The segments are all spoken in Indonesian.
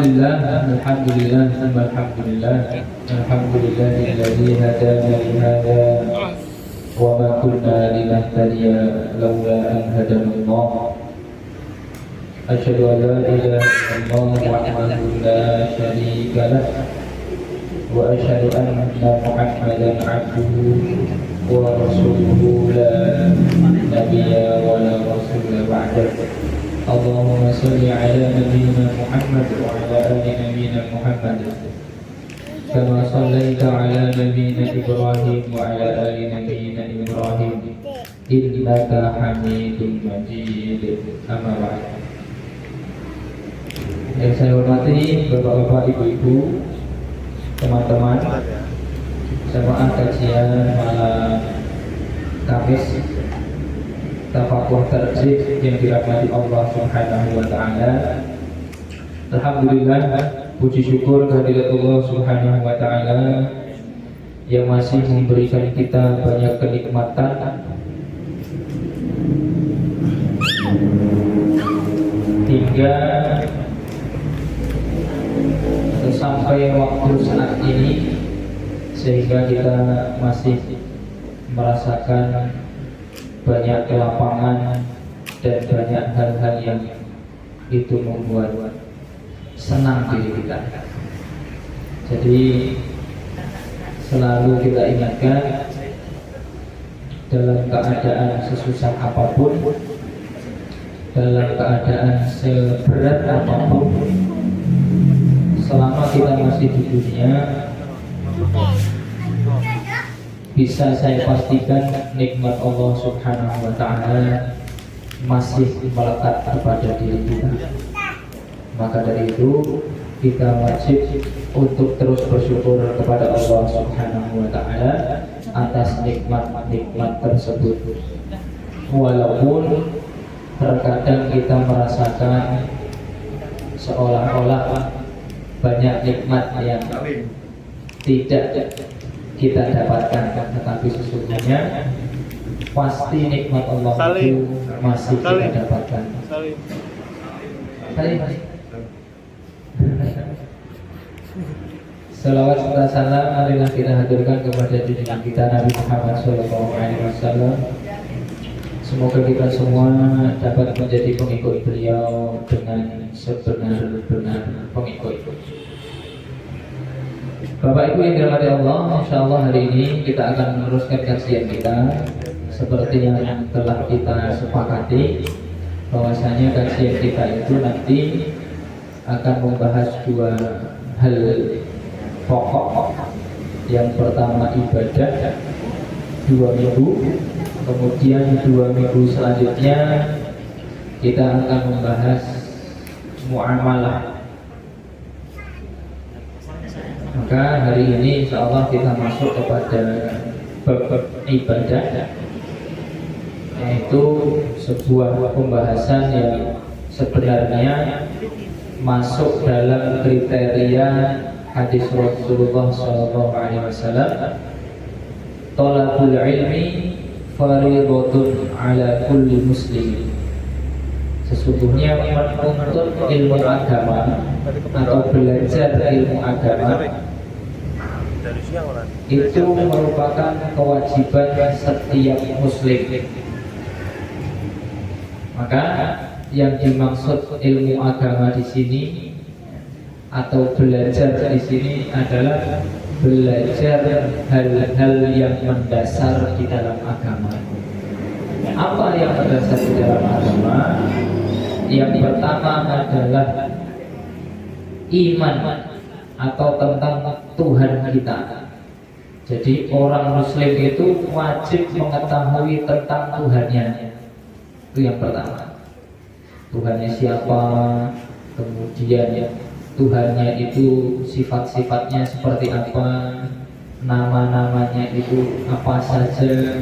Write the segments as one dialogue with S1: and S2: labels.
S1: Alhamdulillah, alhamdulillahilladzi hadana li hadza wa ma kunna linahtadiya laula an hadanallah. Asyhadu an la ilaha illallah wahdahu la syarika lah wa asyhadu anna Muhammadan abduhu wa rasuluhu la nabiyya wa la rasula ba'dahu. Allahumma salli ala nabiyyina Muhammad wa ala ali nabiyyina Muhammad kama sallaita ala nabiyyina Ibrahim wa ala ali nabiyyina Ibrahim innaka Hamidum Majid. Amma ba'd. Yang saya hormati Bapak-bapak, Ibu-ibu, teman-teman jamaah kajian malam Kamis Tafakuh Tarjih yang dirahmati Allah Subhanahu wa taala. Alhamdulillah, puji syukur kehadirat Allah Subhanahu wa taala yang masih memberikan kita banyak kenikmatan hingga sampai waktu saat ini, sehingga kita masih merasakan banyak kelapangan dan banyak hal-hal yang itu membuat senang diri kita. Jadi selalu kita ingatkan, dalam keadaan sesusah apapun, dalam keadaan seberat apapun, selama kita masih di dunia, bisa saya pastikan nikmat Allah Subhanahu wa taala masih melekat kepada diri kita. Maka dari itu kita wajib untuk terus bersyukur kepada Allah Subhanahu wa taala atas nikmat-nikmat tersebut. Walaupun terkadang kita merasakan seolah-olah banyak nikmat yang tidak kita dapatkan, tetapi sesungguhnya pasti nikmat Allah itu masih kita dapatkan. Salawat serta salam marilah kita haturkan kepada junjungan kita Nabi Muhammad SAW. Semoga kita semua dapat menjadi pengikut beliau dengan sebenar-benar pengikut. Bapak Ibu yang dirahmati Allah, insyaallah hari ini kita akan meneruskan kajian kita seperti yang telah kita sepakati, bahwasanya kajian kita itu nanti akan membahas dua hal pokok. Yang pertama ibadah 2 minggu, kemudian 2 minggu selanjutnya kita akan membahas muamalah. Maka hari ini insya Allah kita masuk kepada bab ibadah, yaitu sebuah pembahasan yang sebenarnya masuk dalam kriteria hadis Rasulullah SAW. Thalabul ilmi fariidatun ala kulli muslim. Sesungguhnya menuntut ilmu agama atau belajar ilmu agama itu merupakan kewajiban setiap muslim. Maka yang dimaksud ilmu agama di sini atau belajar di sini adalah belajar hal-hal yang mendasar di dalam agama. Apa yang mendasar di dalam agama? Yang pertama adalah iman atau tentang Tuhan kita. Jadi orang Muslim itu wajib mengetahui tentang Tuhannya. Itu yang pertama. Tuhannya siapa, kemudian Tuhannya itu sifat-sifatnya seperti apa, nama-namanya itu apa saja,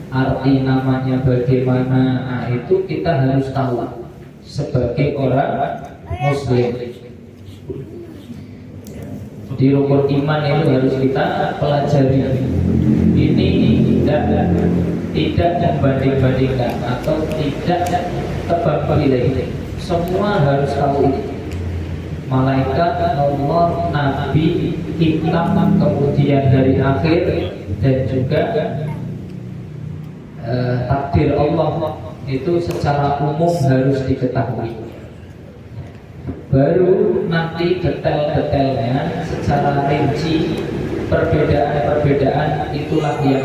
S1: arti namanya bagaimana. Nah, itu kita harus tahu sebagai orang Muslim. Di rukun iman itu harus kita pelajari. Ini tidak membanding-bandingkan atau tidak tebang pilih. Semua harus tahu ini. malaikat, Allah, nabi, kitab, kemudian hari akhir, dan juga takdir Allah itu secara umum harus diketahui. Baru nanti detail-detailnya secara rinci, perbedaan-perbedaan itulah yang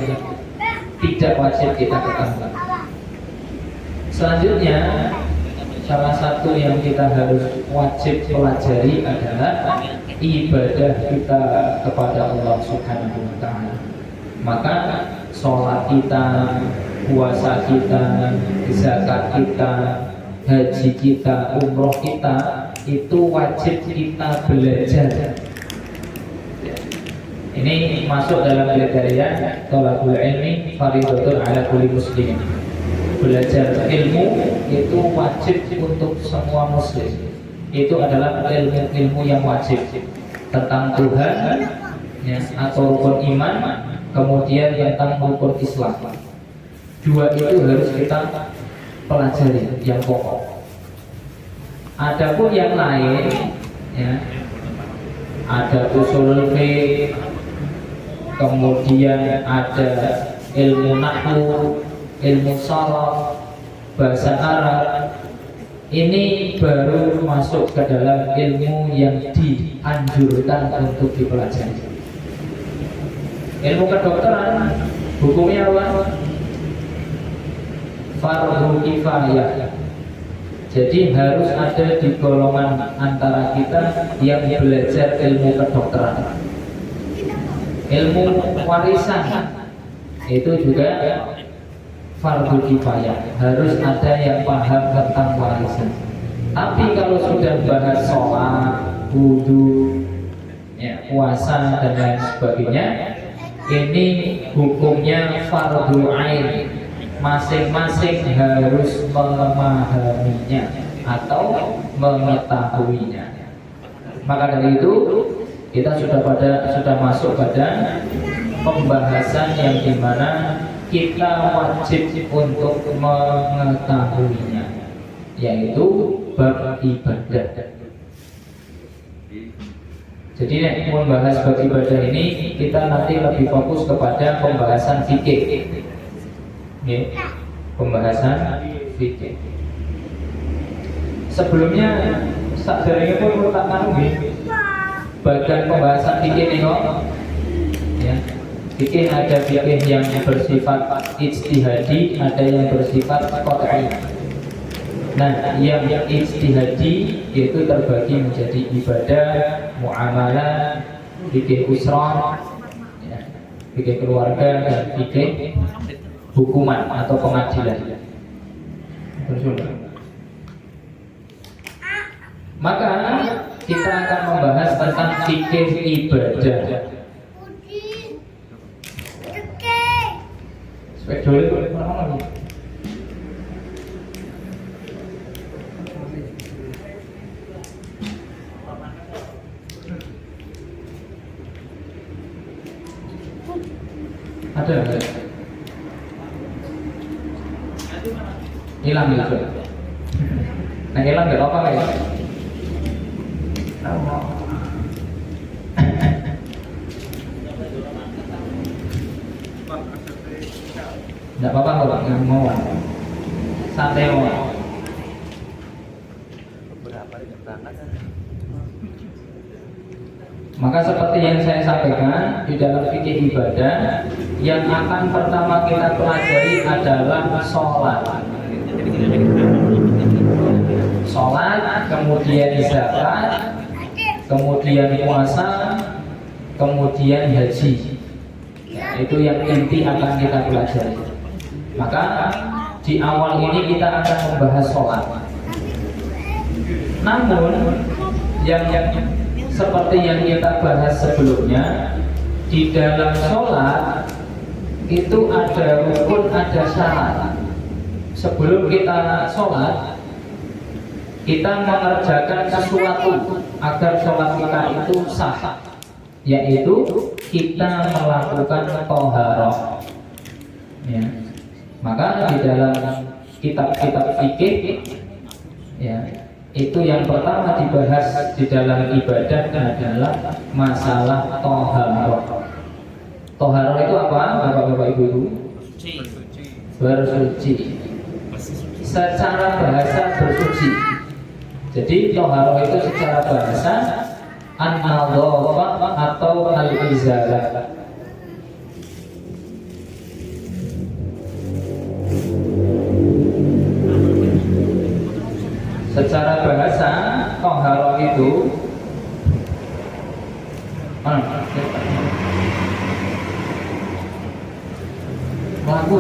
S1: tidak wajib kita ketahui. Selanjutnya, salah satu yang kita harus wajib pelajari adalah ibadah kita kepada Allah Subhanahu wa Ta'ala. Maka sholat kita, puasa kita, zakat kita, haji kita, umroh kita, itu wajib kita belajar. Ini masuk dalam kriteria thalabul ilmi fardhatun ala kulli muslim. Belajar ilmu itu wajib untuk semua muslim. Itu adalah ilmu yang wajib tentang Tuhan, ya, atau rukun iman, kemudian tentang rukun Islam. Dua itu harus kita pelajari yang pokok. Adapun yang lain, ya, ada usul fiqh, kemudian ada ilmu nahwu, ilmu sharaf, bahasa Arab. Ini baru masuk ke dalam ilmu yang dianjurkan untuk dipelajari. Ilmu kedokteran hukumnya apa? Fardhu kifayah. Jadi harus ada di golongan antara kita yang belajar ilmu kedokteran. Ilmu warisan itu juga fardhu kifayah, harus ada yang paham tentang warisan. Tapi kalau sudah bahas sholat, wudu, ya, puasa dan lain sebagainya, ini hukumnya fardhu ain. Masing-masing harus memahaminya atau mengetahuinya. Maka dari itu kita sudah masuk pada pembahasan yang dimana kita wajib untuk mengetahuinya, yaitu bab ibadah. Jadi membahas bab ibadah ini kita nanti lebih fokus kepada pembahasan fikih. Okay. Pembahasan fikih. Sebelumnya sadurunge pun letakkan bagian pembahasan fikih ini kok. Ya. Fikih ada fikih yang bersifat ijtihadi, ada yang bersifat qat'i. Nah, yang ijtihadi itu terbagi menjadi ibadah, muamalah, fikih usrah, ya, fikih keluarga, dan fikih hukuman atau pengadilan. Maka kita akan membahas tentang fikih ibadah. Ada. Hilang gitu. Nah, hilang gak apa-apa ya? Gak apa-apa kalau nggak mau. Santai mau. Maka seperti yang saya sampaikan di dalam fikih ibadah, yang akan pertama kita pelajari adalah sholat. Sholat, kemudian zakat, kemudian puasa, kemudian haji. Itu yang inti akan kita pelajari. Maka di awal ini kita akan membahas sholat. Namun yang seperti yang kita bahas sebelumnya, di dalam sholat itu ada rukun, ada syarat. Sebelum kita sholat, kita mengerjakan sesuatu agar sholat kita itu sah, yaitu kita melakukan thaharah. Ya. Maka di dalam kitab-kitab fikih, ya, Itu yang pertama dibahas di dalam ibadah adalah masalah toharoh. Toharoh itu apa, bapak-bapak ibu-ibu? Bersuci. Secara bahasa bersuci. Jadi toharoh itu secara bahasa an-nadhafah atau al-izalah. Secara bahasa toharoh itu lagu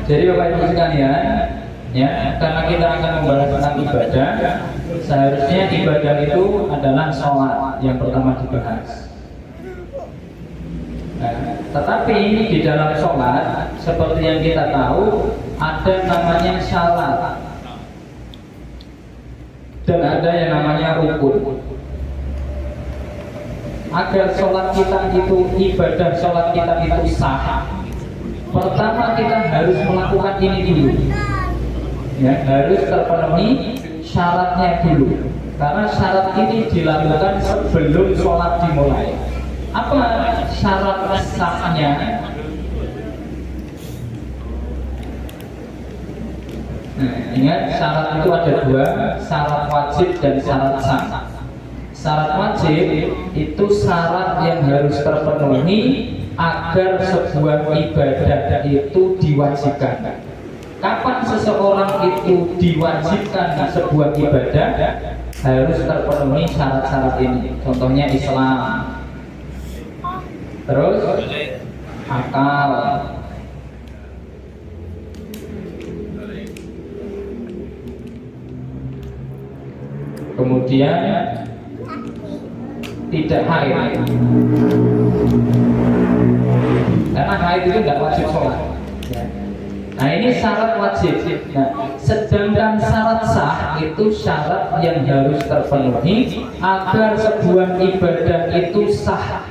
S1: Jadi Bapak Ibu sekalian, ya, karena kita akan membahas tentang ibadah, seharusnya ibadah itu adalah sholat yang pertama dibahas. Nah, tetapi di dalam sholat, seperti yang kita tahu, ada namanya syarat dan ada yang namanya rukun. Agar sholat kita itu, ibadah sholat kita itu sah, pertama kita harus melakukan ini dulu, ya, harus terpenuhi syaratnya dulu. Karena syarat ini dilakukan sebelum sholat dimulai. Apa syarat sahnya? Nah, ingat syarat itu ada dua, syarat wajib dan syarat sah. Syarat wajib itu syarat yang harus terpenuhi agar sebuah ibadah itu diwajibkan. Kapan seseorang itu diwajibkan sebuah ibadah, harus terpenuhi syarat-syarat ini. Contohnya Islam, terus akal, kemudian tidak haid. Karena haid itu tidak wajib sholat, ya. Nah ini syarat wajib. Nah, sedangkan syarat sah itu syarat yang harus terpenuhi agar sebuah ibadah itu sah.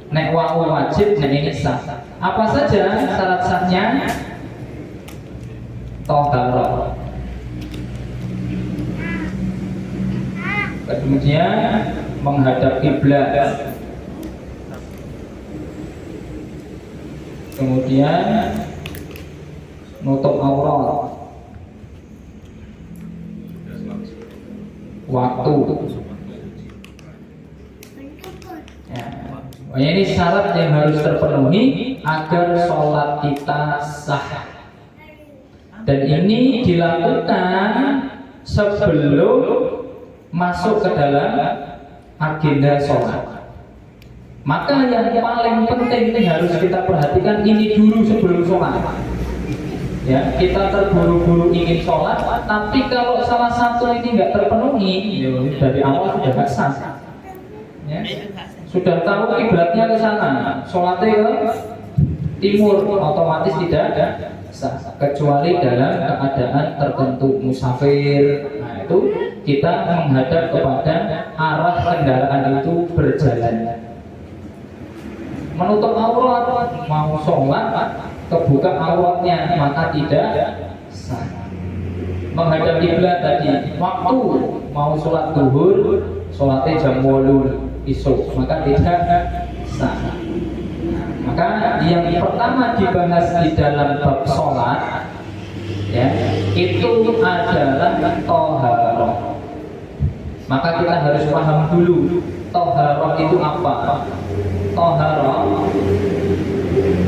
S1: Nek wau wajib, nah ini sah. Apa saja syarat sahnya? Toharoh. Kemudian menghadap kiblat. Kemudian nutup aurat, waktu, ya. Ini syarat yang harus terpenuhi agar sholat kita sah. Dan ini dilakukan sebelum masuk ke dalam agenda sholat. Maka yang paling penting ini harus kita perhatikan ini dulu sebelum sholat. Ya, kita terburu-buru ingin sholat, tapi kalau salah satu ini nggak terpenuhi, dari awal sudah nggak sah. Ya, sudah tahu kiblatnya ke sana, sholatnya ke timur, otomatis tidak sah. Kecuali dalam keadaan tertentu, musafir. Nah, itu kita menghadap kepada arah kendaraan itu berjalan. Menutup aurat, mau sholat, kebuka auratnya, maka tidak sah. Menghadap kiblat tadi, waktu mau sholat duhur, sholatnya jam 8 isuk, maka tidak sah. Maka yang pertama dibahas di dalam bab sholat, ya, itu adalah toharoh. Maka kita harus paham dulu toharoh itu apa. Toharoh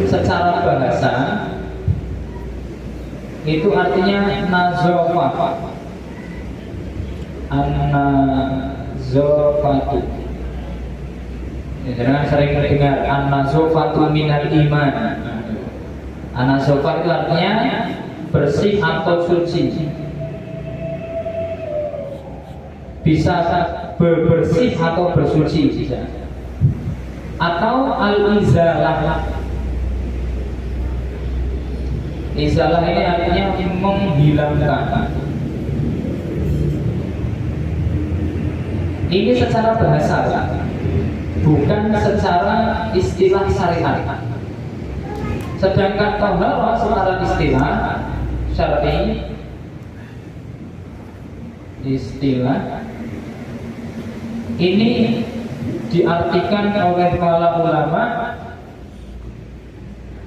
S1: secara bahasa itu artinya nazafah, an-nazafatu. Jangan sering dengar an-nazafatu minal iman. Anasofa itu artinya bersih atau suci. Bisa bersih atau bersuci bisa. Atau al-izalah. Izalah ini artinya menghilangkan. Ini secara bahasa, bukan secara istilah syariat. Sedangkan taharah secara istilah syar'i, istilah ini diartikan oleh para ulama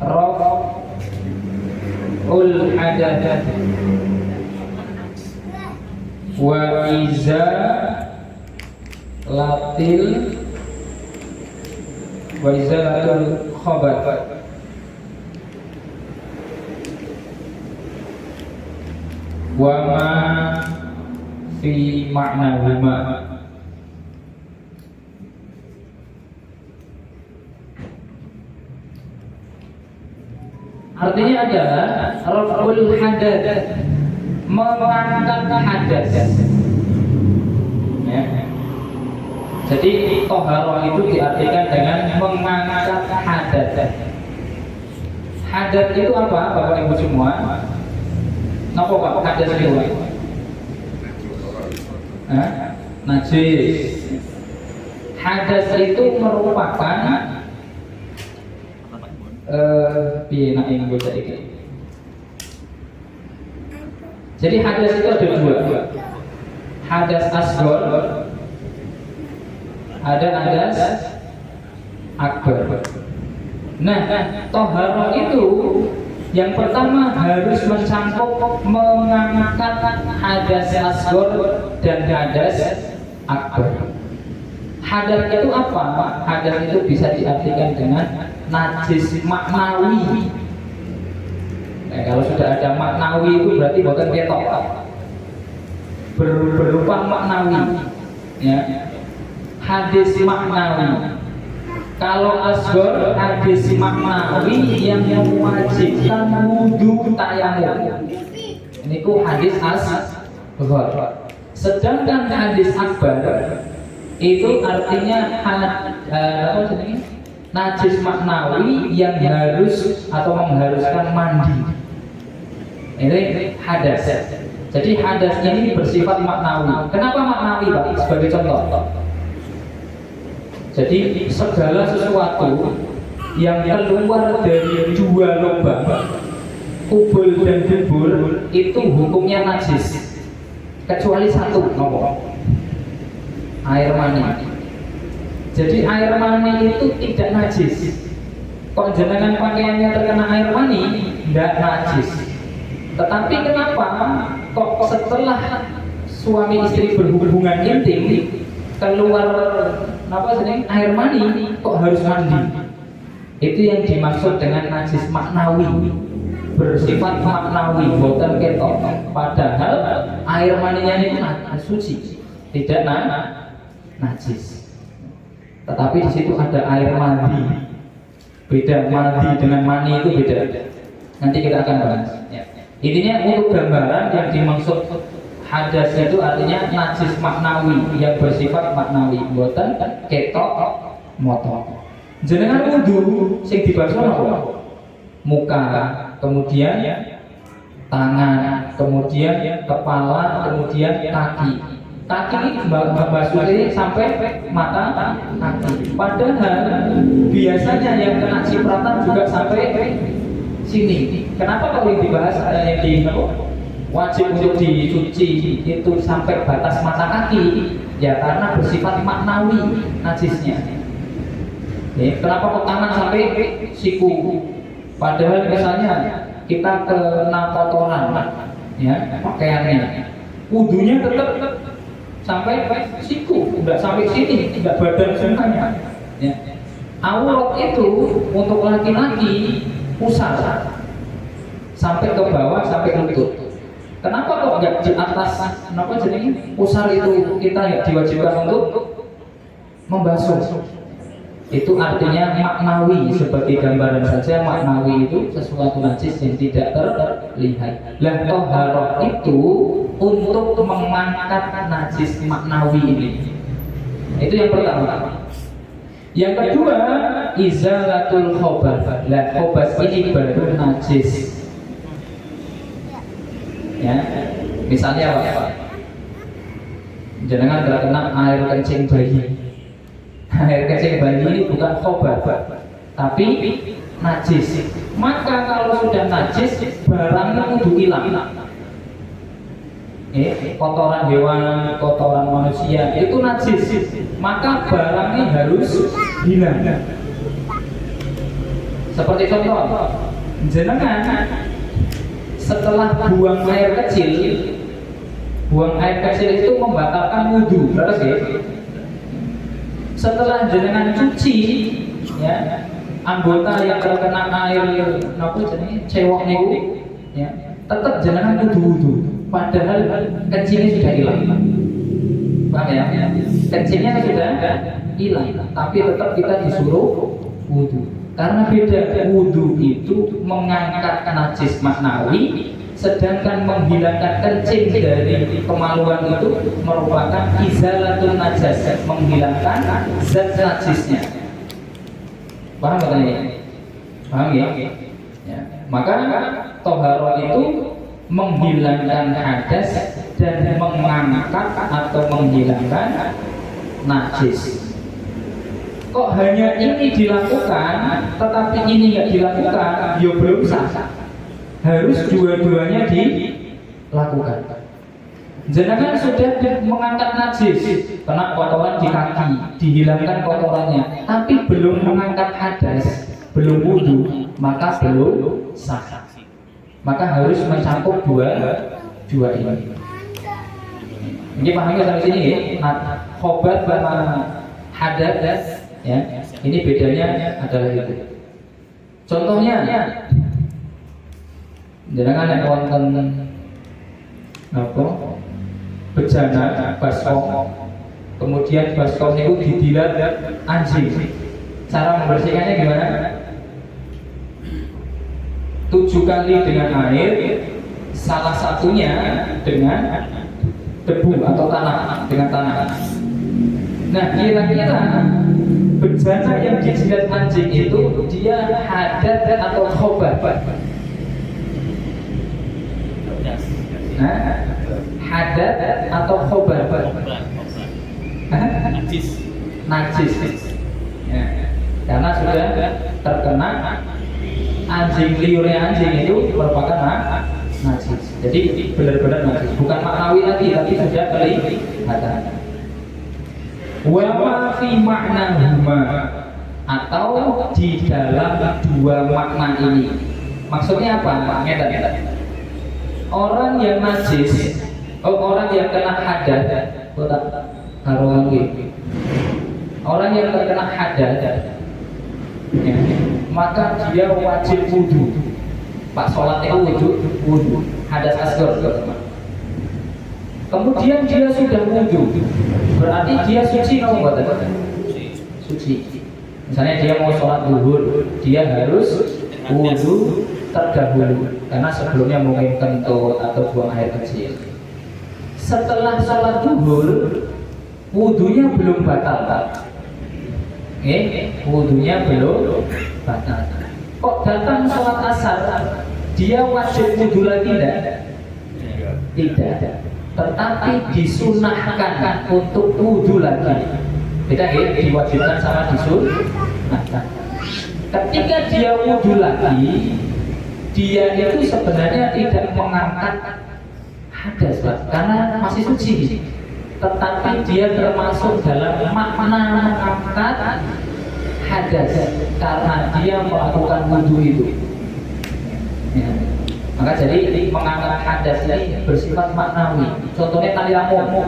S1: raf'ul hadath wa izalatul khabath. Wa ma fi ma'nahuma. Artinya adalah raf'ul hadath, mengangkat hadas. Ya. Jadi toharoh itu diartikan dengan mengangkat hadas. Hadas itu apa, Bapak Ibu semua? Napa Pak hadas itu? Najis. Hadas itu merupakan jadi hadas itu ada dua. Hadas asghar, ada hadas akbar. Nah, toharoh itu yang pertama harus mencakup mengangkat hadas asghar dan hadas akbar. Hadas itu apa? Hadas itu bisa diartikan dengan najis maknawi. Nah, kalau sudah ada maknawi itu berarti bukan ketok, berupa maknawi. Ya. Hadis maknawi. Kalau asghar, hadis maknawi yang mewajibkan wudu tayamum. Ini ku hadis asghar. Sedangkan hadis akbar itu artinya najis maknawi yang harus atau mengharuskan mandi. Ini hadas. Jadi hadasnya ini bersifat maknawi. Kenapa maknawi, Pak? Sebagai contoh. Jadi segala sesuatu yang keluar dari dua lubang, kubul dan dubur, itu hukumnya najis. Kecuali satu, air mani. Jadi air mani itu tidak najis. Kok jenengan pakaiannya terkena air mani, tidak najis. Tetapi kenapa kok setelah suami istri berhubungan intim keluar air mani kok harus mandi? Itu yang dimaksud dengan najis maknawi, bersifat maknawi, bukan ketok. Padahal air maninya ini suci, tidak najis. Tetapi di situ ada air mandi. Beda mandi dengan mani itu beda. Nanti kita akan bahas. Intinya untuk gambaran yang dimaksud hadas itu artinya najis maknawi yang bersifat maknawi, bukan ketok motor. Jenengan wudu sing dibasuh apa? Muka, kemudian tangan, kemudian kepala, kemudian kaki. Kaki ini basuhnya sampai mata kaki. Padahal biasanya yang kena cipratan juga sampai sini. Kenapa kalau yang dibahas ada yang di wajib untuk dicuci itu sampai batas mata kaki? Ya karena bersifat maknawi najisnya. Kenapa kok tangan sampai siku? Padahal misalnya kita kena kotoran, ya pakaiannya, wudunya tetap sampai siku, tidak sampai sini, tidak badan semuanya. Ya. Aurat itu untuk laki-laki pusar sampai ke bawah, sampai lutut. Kenapa kok nggak di atas? Kenapa jadi pusar itu kita yang diwajibkan untuk membasuh? Itu artinya maknawi, sebagai gambaran saja. Maknawi itu sesuatu najis yang tidak terlihat. Lah toharoh itu untuk mengangkat najis maknawi ini. Itu yang pertama. Yang kedua, izalatul khobath. Lah khobath ini baru najis. Ya, misalnya apa? Jangan terkena air kencing bayi. Air kencing bayi ini bukan khobath, tapi najis. Maka kalau sudah najis, barangnya kudu hilang. Kotoran hewan, kotoran manusia itu najis. Maka barangnya harus hilang. Seperti contoh, jenengan setelah buang air kecil itu membatalkan wudhu, berarti sih? Setelah jenengan cuci, ya, anggota yang terkena air cewek itu, ya, tetap jenengan wudhu, padahal kencingnya sudah hilang. Paham ya? Kencingnya sudah hilang, tapi tetap kita disuruh wudhu. Karena beda, wudhu itu mengangkat najis maknawi, sedangkan menghilangkan kencing dari kemaluan itu merupakan izalatul najas, menghilangkan zat najisnya. Paham gak ini? Paham ya? Ya. Maka toharo itu menghilangkan hadas dan mengangkat atau menghilangkan najis. Kok hanya ini dilakukan, tetapi ini nggak dilakukan, ya belum sah. Harus dua-duanya dilakukan. Jenengan sudah mengangkat najis, kena kotoran di kaki, dihilangkan kotorannya, tapi belum mengangkat hadas, belum wudu, maka belum sah. Maka harus mencakup dua ini. Ini pahamnya sampai sini ya. Khobath sama hadas, ya. Ini bedanya adalah itu. Contohnya, jenengan nek wonten apa? Bejana baskom, kemudian baskom itu didilat anjing. Cara membersihkannya gimana? 7 kali dengan air, salah satunya dengan debu atau tanah, dengan tanah. Nah, kira-kira bejana yang dijilat anjing itu dia hadas atau khobath? Hadas atau khobath? Najis. Ya. Karena sudah terkena anjing, liurnya anjing itu merupakan najis. Jadi benar-benar najis, bukan maknawi lagi, tapi sudah kelihatan. Wa ma fi ma'nahuma, atau di dalam dua makna ini. Maksudnya apa? Orang yang najis, orang yang kena hadas, orang yang terkena hadas, ya, maka dia wajib wudu. Pak sholat itu wudu, hadas asghar. Kemudian dia sudah wudu, berarti dia suci atau enggak? Suci. Misalnya dia mau sholat zuhur, dia harus wudu terdahulu, karena sebelumnya mungkin kentut atau buang air kecil. Setelah sholat zuhur, wudunya belum batal. Wudunya belum batal. Kok datang sholat asar, dia wajib wudu lagi tidak? Tidak. Tetapi disunahkan untuk wudu lagi. Beda ya, diwajibkan sama disunahkan. Ketika dia wudu lagi, dia itu sebenarnya tidak mengangkat hadas, karena masih suci. Tetapi dia termasuk dalam makna mengangkat hadas karena dia melakukan wudu itu. Ya. Maka jadi mengangkat hadas ini bersifat maknawi. Contohnya tali lampu.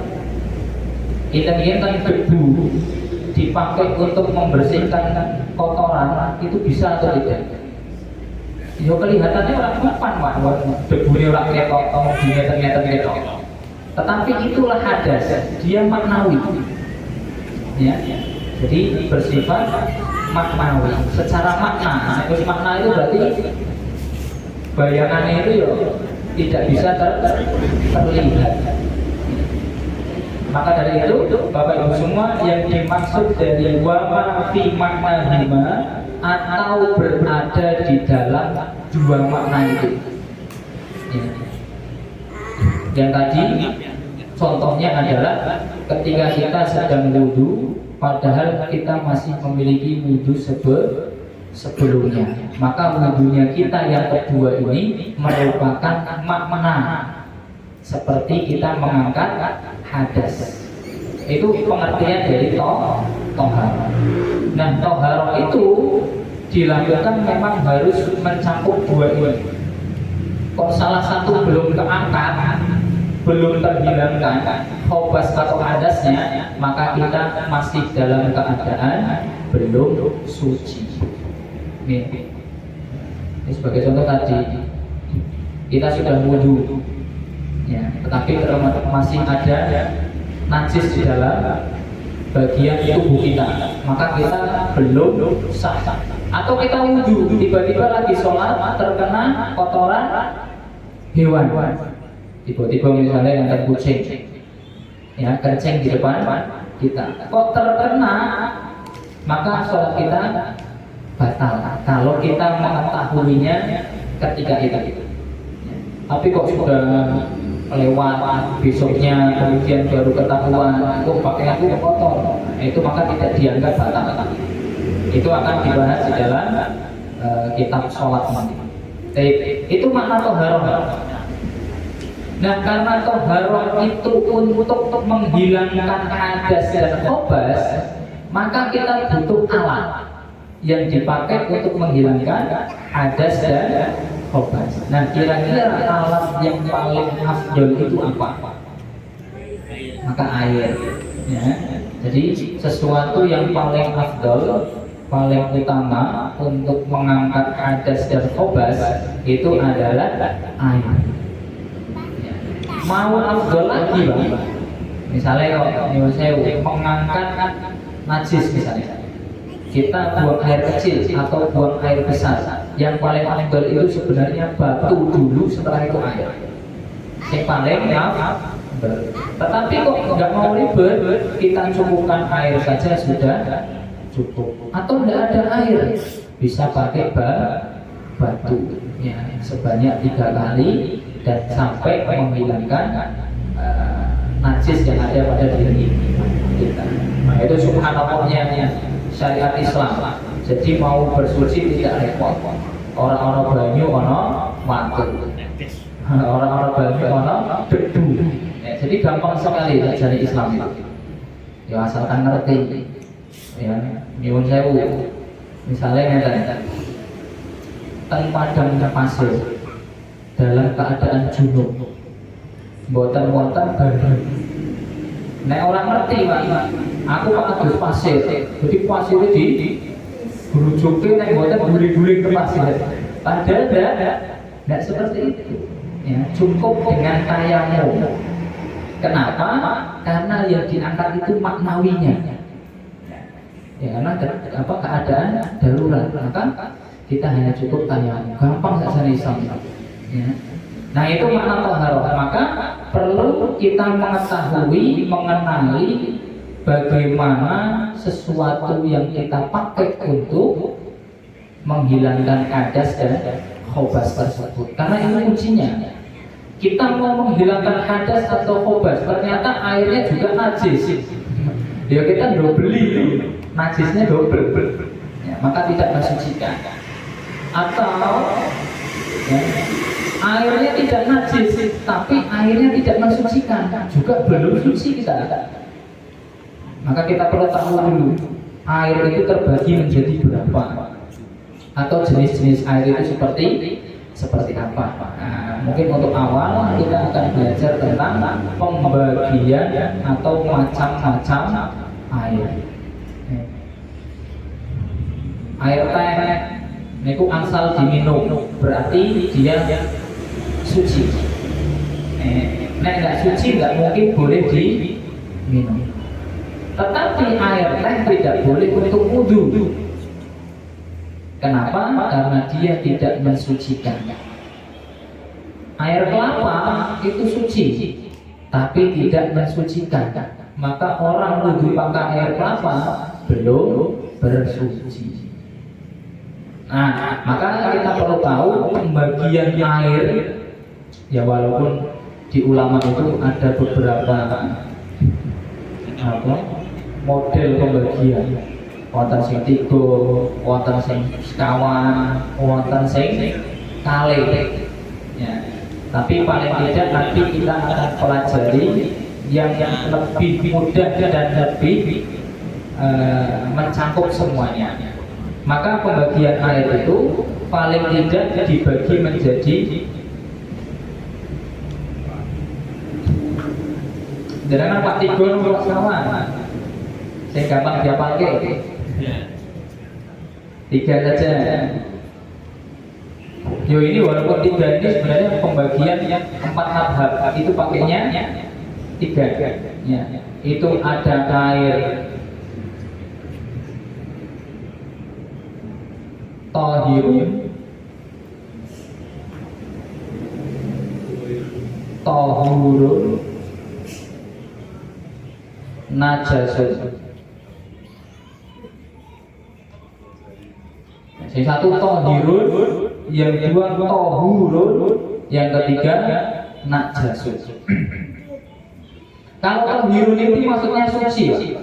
S1: Kita kan debu dipakai untuk membersihkan kotoran, itu bisa atau tidak? Ya kelihatannya orang bukan, debunya orang ketok, mobilnya ternyata ketok. Tetapi itulah hadas, dia maknawi. Ya. Jadi bersifat maknawi. Secara makna, makna itu berarti bayangannya itu ya tidak bisa terlihat. Maka dari itu Bapak Ibu semua, yang dimaksud dari wama fi makna hima atau berada di dalam dua makna itu. Ya. Yang tadi contohnya adalah ketika kita sedang wudhu, padahal kita masih memiliki wudhu sebelumnya, maka wudhunya kita yang kedua ini merupakan makna seperti kita mengangkat hadas. Itu pengertian dari toharo. Nah, toharo itu dilakukan memang harus mencakup dua ini. Kalau salah satu belum keangkat, belum terhilangkan khobas atau hadasnya, maka kita masih dalam keadaan belum suci. Ini sebagai contoh tadi, kita sudah wudhu, ya, tetapi masih ada najis di dalam bagian tubuh kita, maka kita belum sah. Atau kita wudhu, tiba-tiba lagi sholat terkena kotoran hewan, tiba-tiba misalnya yang kucing, ya, kencing di depan kita, kok terkena, maka sholat kita batal kalau kita mengetahuinya ketika itu. Tapi kok sudah lewat besoknya, kemudian baru ketahuan kok pakaian itu kotor, itu maka tidak dianggap batal. Itu akan dibahas di dalam kitab sholat nanti. Itu makna toharoh. Nah, karena toharoh itu untuk menghilangkan hadas dan khobas, maka kita butuh alat yang dipakai untuk menghilangkan hadas dan khobas. Nah, kira-kira alat yang paling afdol itu apa? Maka air, ya. Jadi sesuatu yang paling afdol, paling utama untuk mengangkat hadas dan khobas itu adalah air. Mau afdol lagi, Bang? Misalnya kalau saya mengangkat najis misalnya, kita buang air kecil atau buang air besar, yang paling afdol itu sebenarnya batu dulu, setelah itu air. Yang paling tetapi kok nggak mau ribet, kita cukupkan air saja sudah cukup. Atau tidak ada air, bisa pakai batu, ya, sebanyak 3 kali dan sampai menghilangkan najis yang ada pada diri kita. Nah, itu subhanallahnya syariat Islam. Jadi mau bersuci tidak repot. Orang-orang banyu, orang matu. Orang-orang banyu, orang debu. Ya, jadi gampang sekali ajaran Islam itu. Ya, asalkan ngerti. Ya, nyuwun sewu. Misalnya ngeten, teng padang pasir dalam keadaan junub, mboten bareng. Nek orang ngerti, Pak, aku pakai pasir, jadi pasirnya di berujukin, nek mboten guling-guling ke pasir. Padahal tidak seperti itu. Ya, cukup dengan tayamum. Kenapa? Karena yang diangkat itu maknawinya. Ya, karena keadaan darurat, maka kita hanya cukup tayamum. Gampang saja Islam. Ya. Nah, itu makna toharoh. Maka perlu kita mengetahui, mengenali bagaimana sesuatu yang kita pakai untuk menghilangkan hadas dan khobas tersebut. Karena ini ujinya. Kita mau menghilangkan hadas atau khobas, ternyata airnya juga najis. Ya, kita beli najisnya double. Ya, maka tidak mensucikan. Atau ya, airnya tidak najis, tapi airnya tidak mensucikan, juga belum suci kita. Maka kita perlu tahu dulu, air itu terbagi menjadi berapa, atau jenis-jenis air itu seperti apa. Nah, mungkin untuk awal kita akan belajar tentang pembagian atau macam-macam air. Air teh itu asal diminum, berarti dia suci. Nek nggak suci nggak mungkin boleh diminum. Tetapi air teh tidak boleh untuk wudhu. Kenapa? Karena dia tidak mensucikan. Air kelapa itu suci, tapi tidak mensucikan. Maka orang wudhu pakai air kelapa belum bersuci. Nah, maka kita perlu tahu pembagian air. Ya walaupun di ulama itu ada beberapa model pembagian. Wonten sing 3, wonten sing sekawan, wonten sing kalih. Ya. Tapi paling tidak nanti kita akan pelajari yang lebih mudah dan lebih mencakup semuanya. Maka pembagian air itu paling tidak dibagi menjadi dengan Pak Tigon untuk sekawan. Saya gampang dia pakai. 3 saja. Yo ini walaupun 3 ini sebenarnya pembagian yang 4 madhab itu pakainya 3. Ya. Itu ada air tahirun, tahurun, najasun. Yang satu tahirun, yang 2 tahurun, yang ketiga najasun. Kalau tahirun itu maksudnya suci,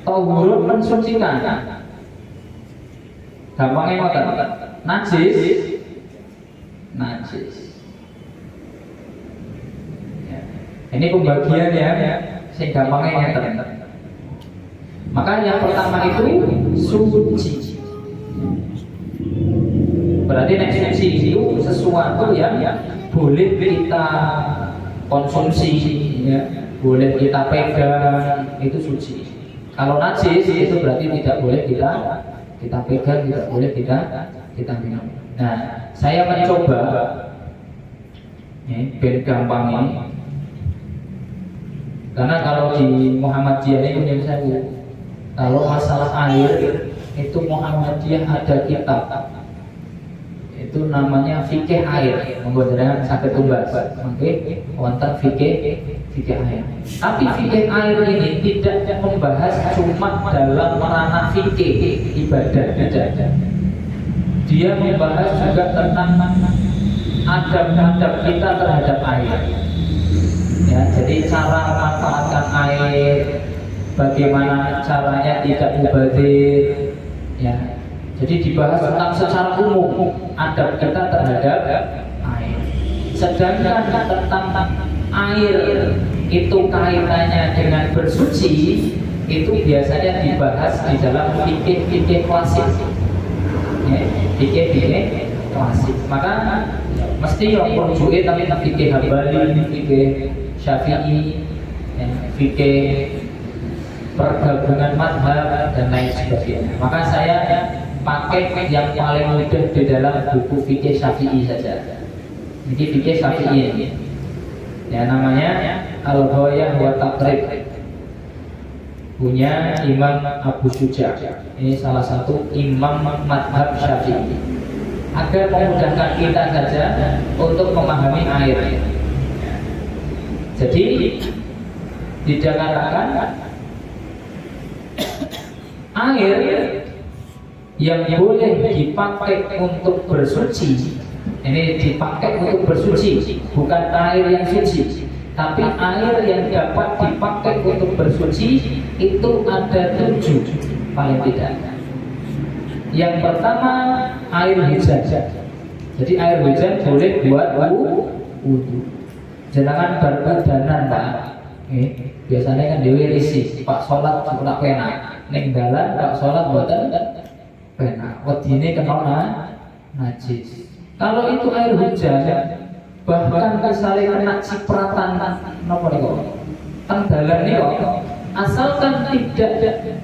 S1: tahurun mensucikan. Gampangnya ngoten. Najis, najis. Ya. Ini pembagian ya, sing gampangnya ngoten. Maka yang pertama itu suci. Berarti nek suci itu sesuatu yang boleh kita konsumsi, ya, boleh kita pegang, itu suci. Kalau najis itu berarti tidak boleh kita pegang, tidak boleh kita minum. Nah, saya mencoba ben gampang ini. Karena kalau di Muhammadiyah ini kalau masalah air itu Muhammadiyah ada kitab. Itu namanya fikih air. Monggo jenengan saged tumbas. Mangke wonten fikih air. Tapi fikih air ini tidak membahas cuma dalam ranah fikih ibadah, tidak. Dia membahas juga tentang adab-adab kita terhadap air. Ya, jadi cara memanfaatkan air, bagaimana caranya tidak mubazir, ya. Jadi dibahas tentang secara umum adab kita terhadap air. Sedangkan tentang air itu kaitannya dengan bersuci, itu biasanya dibahas di dalam fikih klasik. Ya, fikih klasik. Maka mesti yang merujuke tapi fikih Hambali, fikih Syafi'i, ya, fikih pergabungan madhab dan lain sebagainya. Maka saya pakai yang paling mudah di dalam buku fikih Syafi'i saja. Jadi fikih Syafi'i ya, namanya Al-Ghayah wa Taqrib, punya Imam Abu Syuja. Ini salah satu imam madhab Syafi'i. Agar memudahkan kita saja untuk memahami air. Jadi dikatakan air yang boleh dipakai untuk bersuci, ini dipakai untuk bersuci, bukan air yang suci, tapi air yang dapat dipakai untuk bersuci itu ada 7 paling tidak. Yang pertama air hujan. Jadi air hujan boleh buat wudu. Jangan berpadanan, Pak. Biasanya kan dewe risih, Pak sholat ora penak. Ning dalan Pak sholat mboten penak. Wedine kena najis. Kalau itu air hujan, bahkan misalnya kena cipratan napa niku? Teng dalan niku, asalkan tidak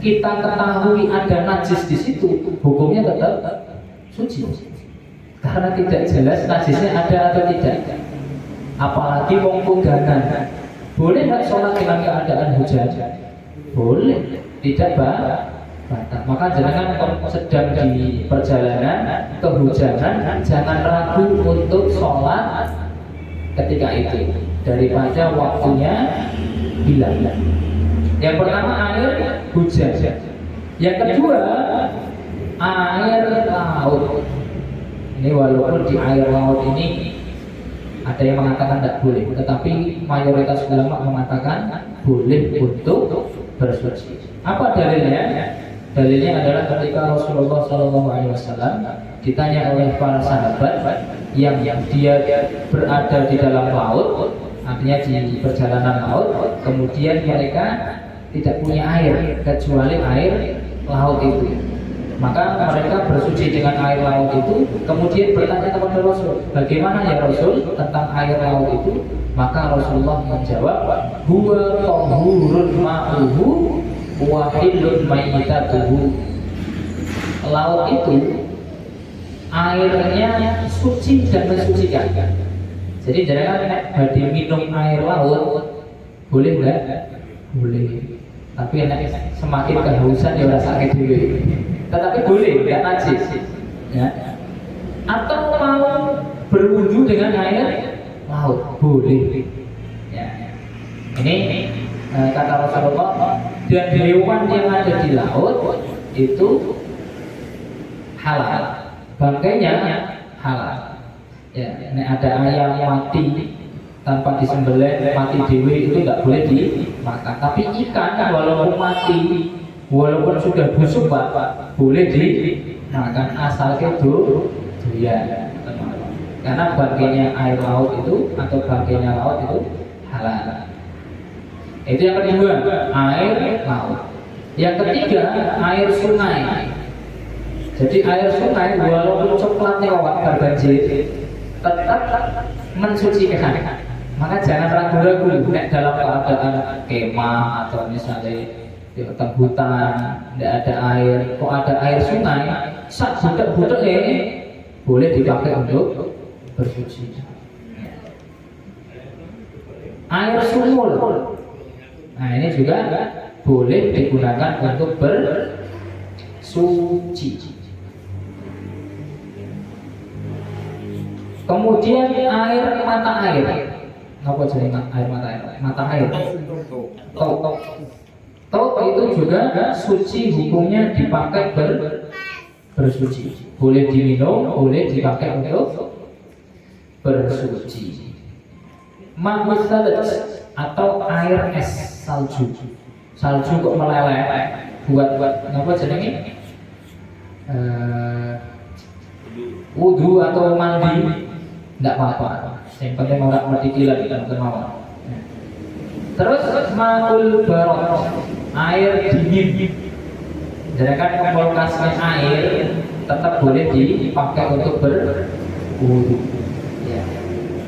S1: kita ketahui ada najis di situ, hukumnya tetap suci. Karena tidak jelas najisnya ada atau tidak. Apalagi wong kudanan. Boleh nggak sholat dengan keadaan hujan? Boleh, tidak batal. Maka jangan sedang di perjalanan kehujanan, jangan ragu untuk sholat ketika itu daripada waktunya hilang. Yang pertama air hujan. Yang kedua air laut. Ini walaupun di air laut ini ada yang mengatakan tidak boleh, tetapi mayoritas ulama mengatakan boleh untuk bersuci. Apa dalilnya? Dalilnya adalah ketika Rasulullah SAW ditanya oleh para sahabat yang dia berada di dalam laut, artinya di perjalanan laut, kemudian mereka tidak punya air kecuali air laut itu. Maka mereka bersuci dengan air laut itu, kemudian bertanya kepada Rasul, bagaimana ya Rasul tentang air laut itu? Maka Rasulullah menjawab, huwa tahurun ma'uhu wa hillun maitatuhu. Laut itu airnya suci dan mensucikan. Jadi jangan badhe minum air laut, boleh enggak? Boleh. Tapi semakin kehausan ya rasa sakit dulu. Tetapi boleh, tidak najis, ya. Atau mau berwudu dengan air laut, boleh. Ya. Ini kata Rasulullah, dan hewan yang ada di laut itu halal, bangkainya halal. Ya, ini ada ayam mati tanpa disembelih, mati dewi itu tidak boleh dimakan. Tapi ikan walaupun mati, walaupun sudah busuk Pak, boleh dimakan asal itu ya. Karena bangkainya air laut itu atau bangkainya laut itu halal. Itu yang kedua, air laut. Yang ketiga, air sungai. Jadi air sungai walaupun coklatnya berbanjir, tetap mensucikan. Maka jangan ragu-ragu dalam keadaan kemah atau misalnya di hutan tidak ada air, kok ada air sungai, sak budak-budak boleh dipakai untuk bersuci. Air sumur, nah ini juga boleh digunakan untuk bersuci. Kemudian air mata air. Apa jadi air mata air? Mata air. Tauk itu juga suci, hukumnya dipakai bersuci. Boleh diminum, boleh dipakai untuk bersuci. Ma'us salaj atau air es salju. Salju kok meleleh buat apa jadinya? Wudu atau mandi tidak apa-apa. Yang penting orang mati gila di dalam kemauan. Terus ma'ul barok, air dingin. Jadi kan kulkasnya air tetap boleh dipakai untuk berwudu. Ya.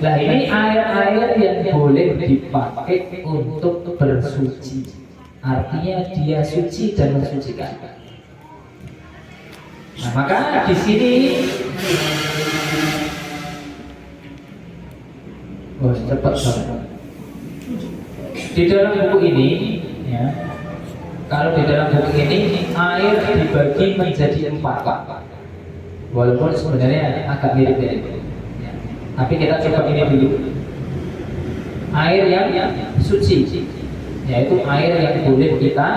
S1: Nah ini air-air yang boleh dipakai untuk bersuci. Artinya dia suci dan mensucikan. Nah, maka di sini cepat banget. Di dalam buku ini, ya, kalau di dalam buku ini air dibagi menjadi 4 Pak. Walaupun sebenarnya agak mirip-mirip. Ya. Tapi kita coba ini dulu. Air yang suci, yaitu air yang boleh kita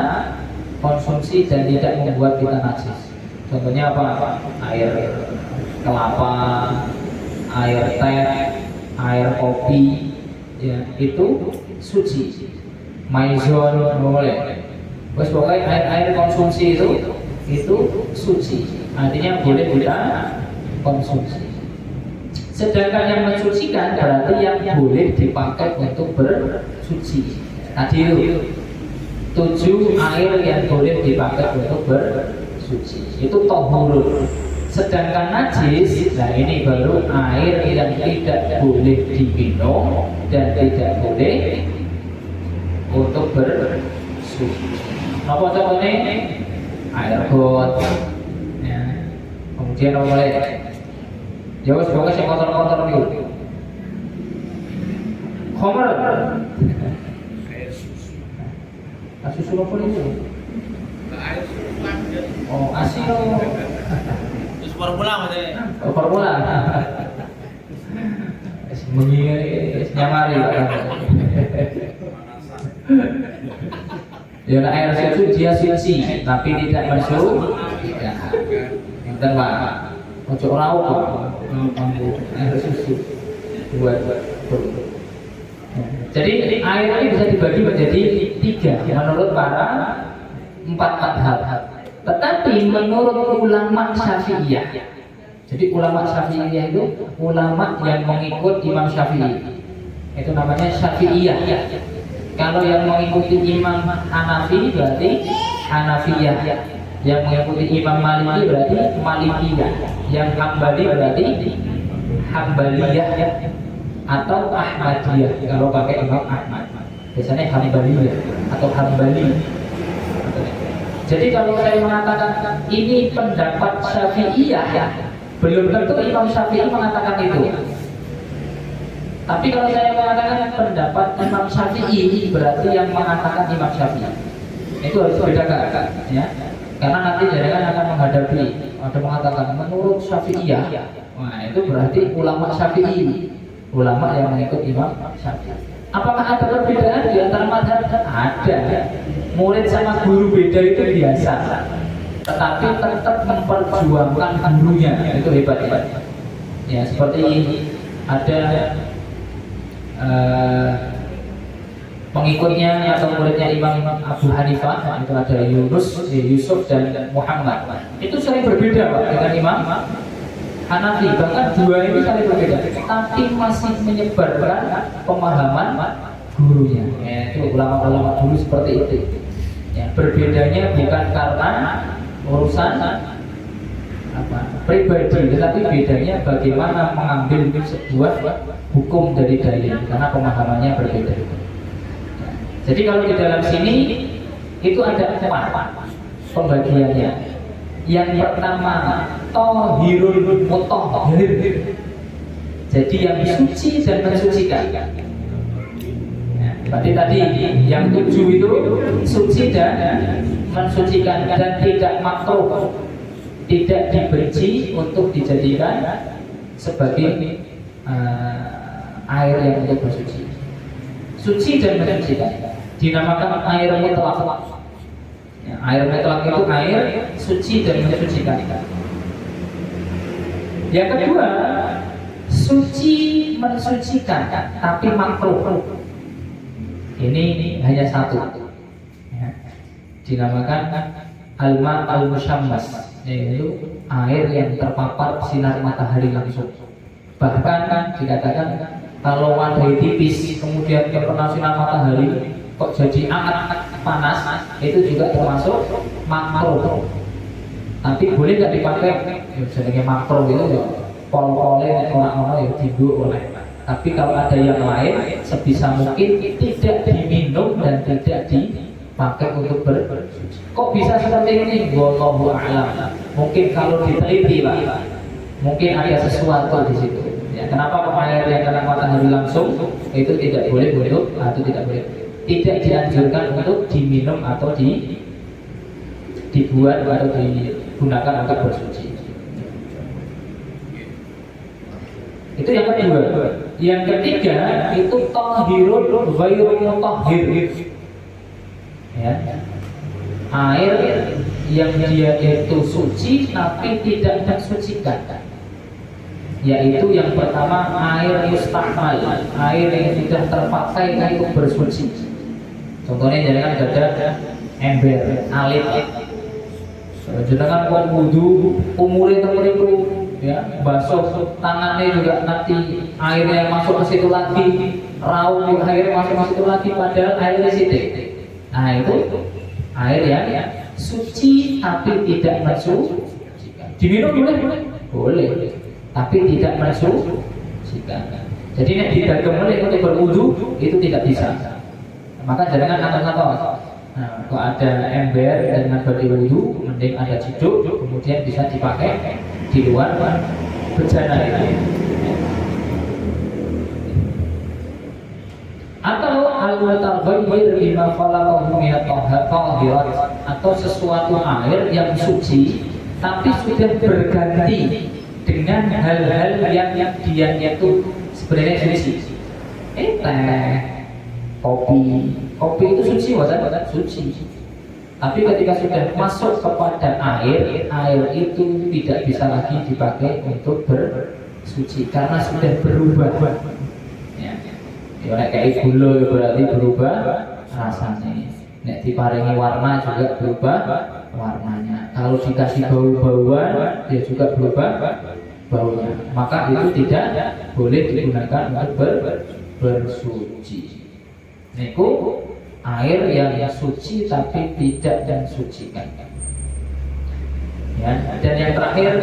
S1: konsumsi dan tidak membuat kita najis. Contohnya apa? Air kelapa, air teh, air kopi, ya, itu suci. Maizon boleh. Terus pokoknya air konsumsi itu suci. Artinya boleh kita konsumsi. Sedangkan yang mensucikan berarti yang boleh dipakai untuk bersuci. Tadi itu 7 air yang boleh dipakai untuk bersuci. Itu tohurun. Sedangkan najis, nah ini baru air yang tidak boleh diminum dan tidak boleh untuk bersuci. Apa contohnya? Air got, ya. Kemudian apa lagi? Jauh sebagai yang kotor-kotor itu. Khomer. Susu apa itu?
S2: Air susu
S1: Oh, asio.
S2: Terus formula maksudnya.
S1: Oh, formula. Mengingat nyamari Pak. Ya, air susu dia suci, tapi tidak masuk. Ya, bentar Pak. Ojo rauk Pak. Air susu buat. Jadi air ini bisa dibagi menjadi 3 menurut para 4 madhab. Tetapi menurut ulama Syafi'iyah, jadi ulama Syafi'iyah itu ulama yang mengikut Imam Syafi'i, itu namanya Syafi'iyah. Kalau yang mengikuti Imam Hanafi berarti Hanafiyah, yang mengikuti Imam Maliki berarti Malikiyah, yang Hambali berarti Hambaliyah atau Ahmadiyah. Kalau pakai Imam Ahmad biasanya Hambaliyah atau Hambali. Jadi kalau saya mengatakan ini pendapat Syafi'iyah, belum tentu Imam Syafi'i mengatakan itu. Tapi kalau saya mengatakan pendapat Imam Syafi'i, berarti yang mengatakan Imam Syafi'i. Itu harus bedakan, ya. Karena nanti jangan akan menghadapi ada mengatakan menurut Syafi'iyah. Nah, itu berarti ulama Syafi'i, ulama yang mengikut Imam Syafi'i. Apakah ada perbedaan di antara mazhab? Ada. Murid sama guru beda itu biasa, tetapi tetap memperjuangkan gurunya, itu hebat. Ya, seperti ada pengikutnya atau muridnya Imam Abu Hanifah, itu ada Yusuf dan Muhammad. Itu sering berbeda Pak dengan Imam Hanafi, bahkan dua ini saling berbeda, tapi masih menyebarkan pemahaman gurunya. Ya, itu ulama-ulama dulu seperti itu. Ya, berbedanya bukan karena urusan pribadi, tetapi bedanya bagaimana mengambil sebuah hukum dari dalil, karena pemahamannya berbeda. Ya, jadi kalau di dalam sini itu ada 4 pembagiannya. Yang pertama, tohirul mutahhir, jadi yang suci dan mensucikan. Berarti tadi yang 7 itu suci dan mensucikan dan tidak makruh, tidak dibenci untuk dijadikan sebagai air yang untuk bersuci. Suci dan mensucikan dinamakan air mutlak. Ya, air mutlak itu air suci dan mensucikan. Yang kedua, suci mensucikan tapi makruh. Ini hanya 1, ya. Dinamakan alma al-musyammas, yaitu air yang terpapar sinar matahari langsung. Bahkan dikatakan kalau wadai tipis kemudian terkena sinar matahari kok jadi hangat panas, itu juga termasuk makruh. Tapi boleh nggak dipakai? Ya, sebagai makruh itu ya pol-polnya orang-orang yang tidur oleh. Tapi kalau ada yang lain, sebisa mungkin tidak diminum dan tidak dipakai untuk bersuci. Kok bisa seperti ini? Wallahu a'lam. Mungkin kalau diteliti Pak, mungkin ada sesuatu di situ. Ya, kenapa air yang kena matahari langsung itu tidak boleh untuk atau tidak boleh? Tidak dianjurkan untuk diminum atau dibuat atau digunakan untuk bersuci. Itu yang kedua. Yang ketiga itu tahirul ghairu mutahhir. Ya. Air yang dia itu suci tapi tidak mensucikan. Yaitu yang pertama air mustahmal, air yang sudah terpakai untuk bersuci. Contohnya jangan ada ember, alit. Jangan buat wudu, umurnya itu ya, basuh tangannya juga nanti airnya masuk ke situ lagi, raung airnya masuk ke situ lagi, padahal airnya sidik. Nah itu air yang suci tapi tidak mensucikan. Diminum boleh, tapi tidak mensucikan. Jadi nek didagem oleh untuk berwudu itu tidak bisa. Maka jangan kata-kata. Nah, kalau ada ember dengan bagi wudu, mending ada ciduk, kemudian bisa dipakai di luar bejana ini. Atau al-mutaghayyir bima khalaqahu min at-tahirat, atau sesuatu air yang suci tapi sudah berganti dengan hal-hal yang dia itu sebenarnya suci. Teh, kopi itu suci, bukan suci. Tapi ketika sudah masuk kepada air itu tidak bisa lagi dipakai untuk bersuci karena sudah berubah. Ya, kayak gula berarti berubah rasanya. Nek diparingi warna juga berubah warnanya. Kalau dikasih bau-bauan, dia juga berubah baunya. Maka itu tidak boleh digunakan untuk bersuci. Niku air yang suci tapi tidak mensucikan. Ya, dan yang terakhir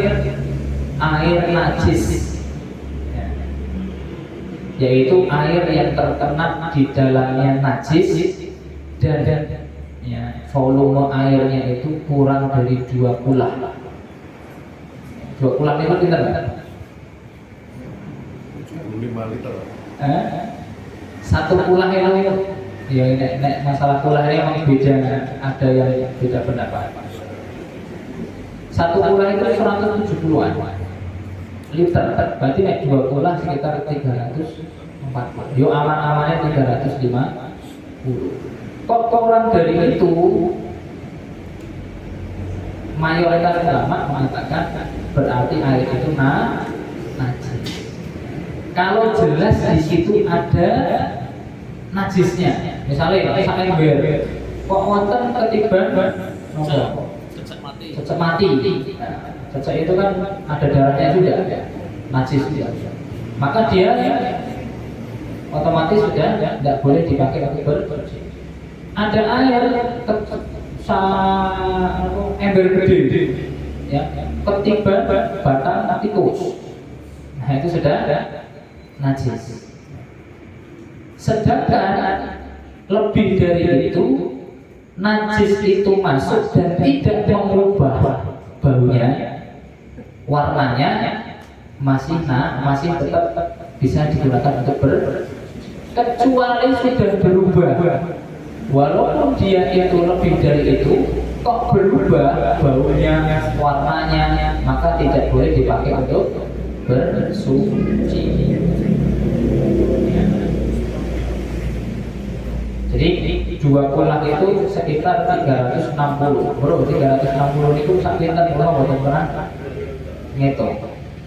S1: air najis. Ya. Yaitu air yang terkena di dalamnya najis dan ya, volume airnya itu kurang dari 2 kulah. 2 kulah itu kita kan?
S3: 75 liter.
S1: 1 kulah itu ya ini masalah kulah ini memang beda, ada yang beda pendapat. 1 kulah itu 170-an liter, berarti nek 2 kulah sekitar 340. Yo aman-amannya 350. Kok kurang dari itu? Mayoritas ulama mengatakan berarti air itu najis. Kalau jelas di situ ada najisnya, misalnya ember, kok wonten ketiban cecek mati. Cecek itu kan ada darahnya juga, najis juga. Maka dia otomatis sudah tidak boleh dipakai untuk bersuci. Ada air ember gede, ya, ketiban batang tikus, nah itu sudah najis. Sedangkan lebih dari itu, najis itu masuk dan tidak mengubah baunya, warnanya masih tetap bisa digunakan untuk kecuali sudah berubah. Walaupun dia itu lebih dari itu, kok berubah baunya, warnanya, maka tidak boleh dipakai untuk bersuci. Jadi 2 kulah itu sekitar 360. Bro, 360 itu sak pinten kula mboten pernah ngitung.